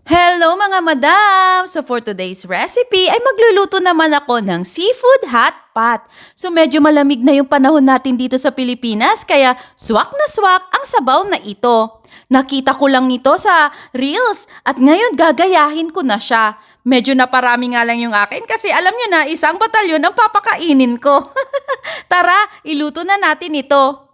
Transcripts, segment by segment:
Hello mga madam! So for today's recipe ay magluluto naman ako ng seafood hot pot. So medyo malamig na yung panahon natin dito sa Pilipinas kaya swak na swak ang sabaw na ito. Nakita ko lang nito sa Reels at ngayon gagayahin ko na siya. Medyo naparami nga lang yung akin kasi alam nyo na isang batalyon ang papakainin ko. Tara, iluto na natin ito.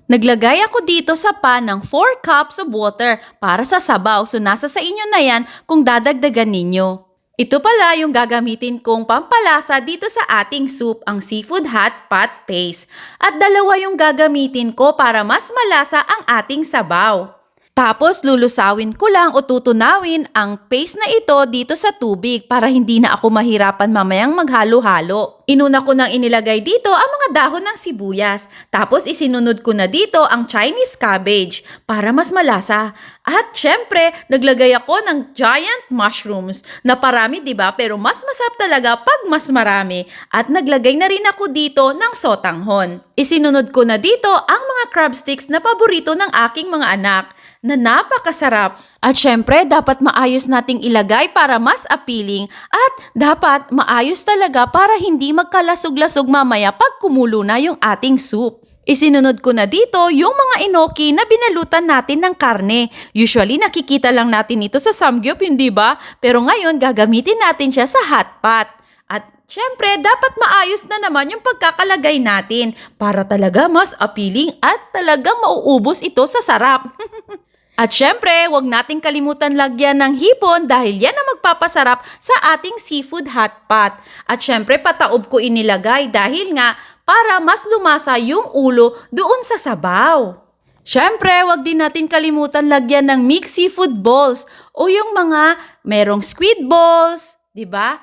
Naglagay ako dito sa pan ng 4 cups of water para sa sabaw. So nasa sa inyo na yan kung dadagdagan ninyo. Ito pala yung gagamitin kong pampalasa dito sa ating soup, ang seafood hot pot paste. At dalawa yung gagamitin ko para mas malasa ang ating sabaw. Tapos lulusawin ko lang o tutunawin ang paste na ito dito sa tubig para hindi na ako mahirapan mamayang maghalo-halo. Inuna ko nang inilagay dito ang mga dahon ng sibuyas. Tapos isinunod ko na dito ang Chinese cabbage para mas malasa. At syempre, naglagay ako ng giant mushrooms na parami 'di ba? Pero mas masarap talaga pag mas marami. At naglagay na rin ako dito ng sotanghon. Isinunod ko na dito ang mga crab sticks na paborito ng aking mga anak na napakasarap. At syempre, dapat maayos nating ilagay para mas appealing at dapat maayos talaga para hindi magkalasog-lasog mamaya pag kumulo na yung ating soup. Isinunod ko na dito yung mga inoki na binalutan natin ng karne. Usually nakikita lang natin ito sa samgyup, hindi ba? Pero ngayon gagamitin natin siya sa hot pot. At syempre, dapat maayos na naman yung pagkakalagay natin para talaga mas appealing at talagang mauubos ito sa sarap. At syempre, huwag nating kalimutan lagyan ng hipon dahil yan ang magpapasarap sa ating seafood hot pot. At syempre, pataob ko inilagay dahil nga para mas lumasa yung ulo doon sa sabaw. Syempre, huwag din natin kalimutan lagyan ng mixed seafood balls o yung mga merong squid balls, di ba?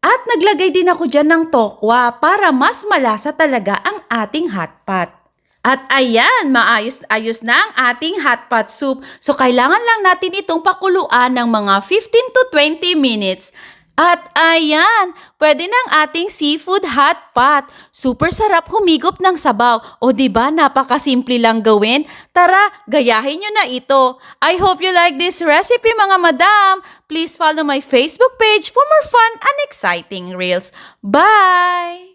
At naglagay din ako dyan ng tokwa para mas malasa talaga ang ating hot pot. At ayan, maayos-ayos na ang ating hot pot soup. So kailangan lang natin itong pakuluan ng mga 15 to 20 minutes. At ayan, pwede ng ating seafood hot pot. Super sarap humigop ng sabaw. O diba, napakasimple lang gawin? Tara, gayahin nyo na ito. I hope you like this recipe mga madam. Please follow my Facebook page for more fun and exciting reels. Bye!